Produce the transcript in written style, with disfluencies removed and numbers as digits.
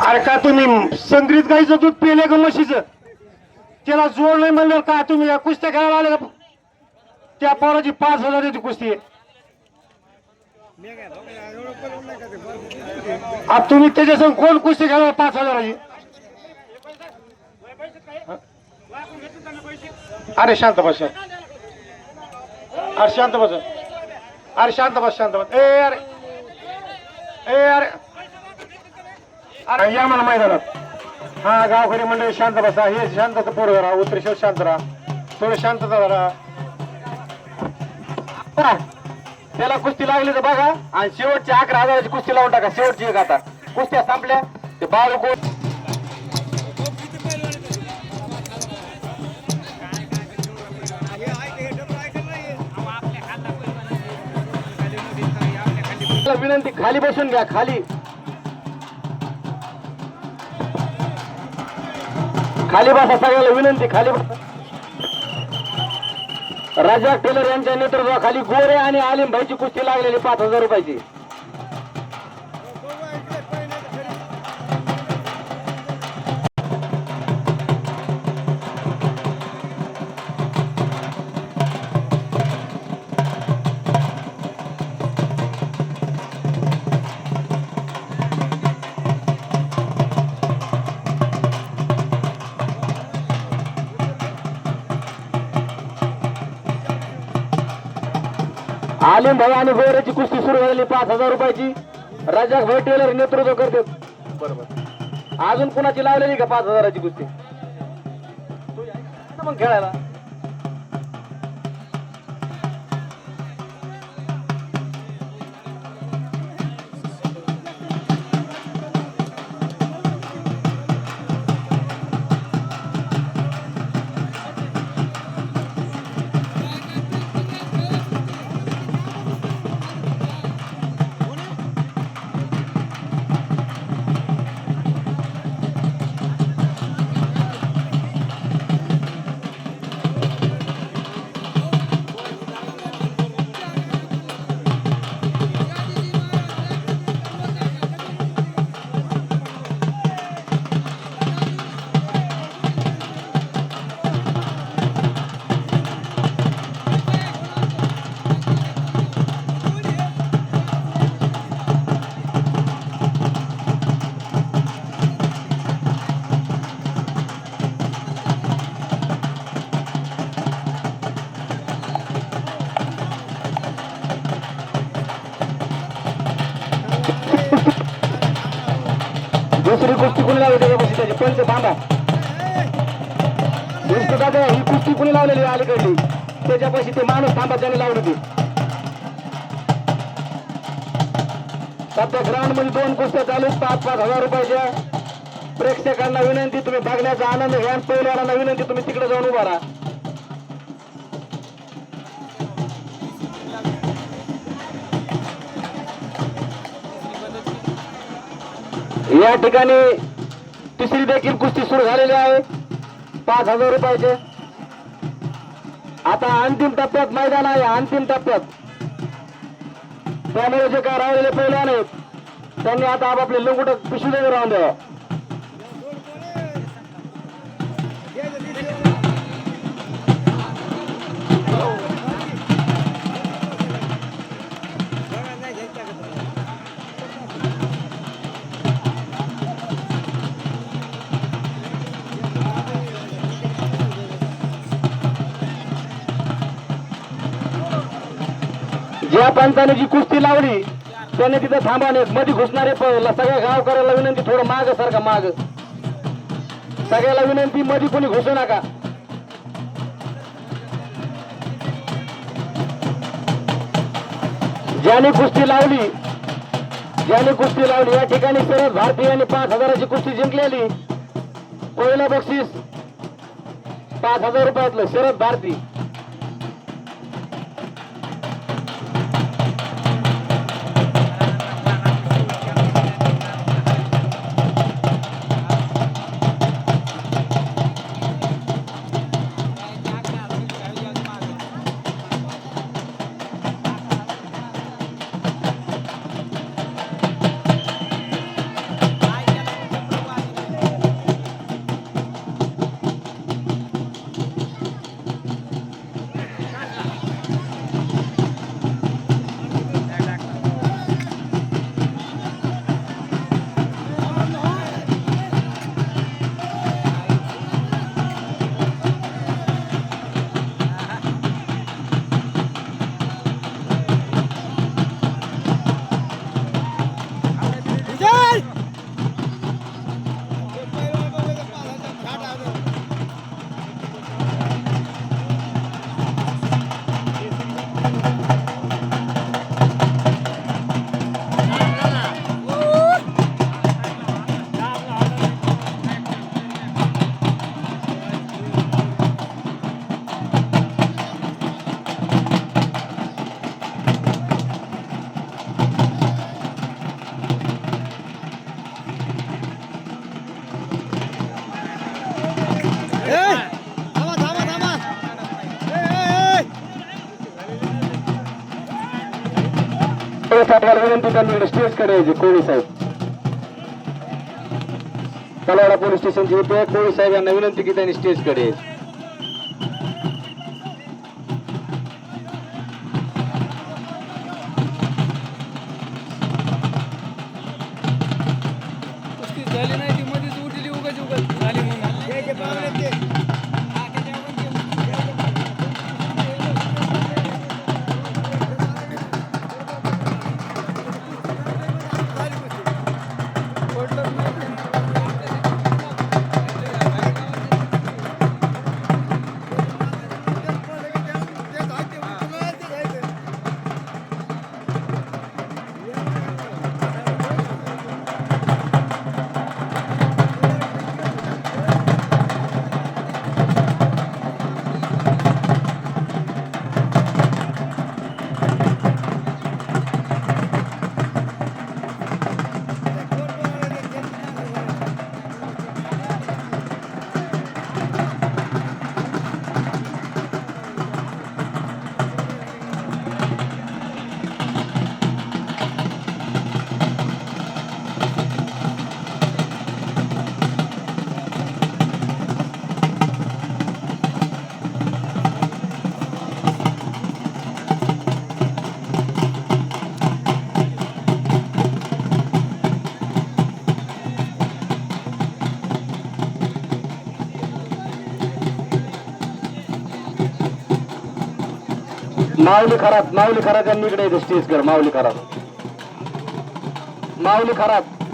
अरे का तुम्ही संग्रित गाईचं दूध पिले का म्हशीचं? त्याला जोड नाही म्हणलं का तुम्ही या कुस्त्या खेळायला आले का? त्या पोराची 5,000 कुस्ती आहे. आता तुम्ही त्याच्यासंग कोण कुस्ती खेळा 5,000ची? अरे शांत बस, अरे शांत बस, अरे शांत बस, शांत बस. अरे अरे अरे या मला मैदानात. हा गावकरी मंडळी शांत बसा. हे शांतता पोर जरा उत्तरेश्वर शांत राहा, थोडं शांतता जरा. त्याला कुस्ती लागली तर बघा आणि शेवटची 11,000ची कुस्ती लावून टाका. शेवटची एक आता कुस्त्या संपल्या ते बाळ कोण विनंती खाली बसून घ्या. खाली खाली बसा सगळ्याला विनंती. खाली बसा. राजा टेलर यांच्या नेतृत्वाखाली गोरे आणि आलिम भाईची कुस्ती लागलेली 5,000 रुपयाची. आलिम भाई आणि गोरेची कुस्ती सुरू झालेली 5,000 रुपयाची. राजा भाई टेलर नेतृत्व करते. बरोबर. अजून कुणाची लावलेली का 5,000ची कुस्ती? मग खेळायला दुसरी कुस्ती कुणी लावली त्याच्यापाशी त्याची पंच थांबा. दादा ही कुस्ती कुणी लावलेली अलीकडली त्याच्यापाशी ते माणूस थांबा त्याने लावली ती. सध्या ग्राउंड मध्ये 2 कुस्त्या चालू 5,000 रुपयाच्या. प्रेक्षकांना विनंती तुम्ही बघण्याचा आनंद घ्या. पहिल्याला विनंती तुम्ही तिकडे जाऊन उभा राहा. या ठिकाणी तिसरी देखील कुस्ती सुरू झालेली आहे 5,000 रुपयाचे. आता अंतिम टप्प्यात मैदान आहे. अंतिम टप्प्यात त्यामुळे जे काय राहिलेले पैलवान आहेत त्यांनी आता आपापले लंगोट पिशवीमध्ये राहून द्यावा. ज्या पंचाने जी कुस्ती लावली त्याने तिथं थांबाने मध्ये घुसणारे सगळ्या गावकऱ्याला विनंती थोडं माग सारखा माग. सगळ्याला विनंती मध्ये कोणी घुसू नका. ज्याने कुस्ती लावली या ठिकाणी शरद भारती यांनी 5,000ची कुस्ती जिंकलेली. पहिलं बक्षीस 5,000 रुपयातलं शरद भारती. साहेबांना विनंती त्यांनी स्टेजकडे यायचे कोळी साहेब तलवाडा पोलीस स्टेशनचे होते कोळी साहेब यांना विनंती की त्यांनी स्टेजकडे यायचे झाली नाही ती मध्येच उठली उगाच झाली म्हणून माऊली खरात यांनी इकडे येते स्टेजकडे माऊली खरात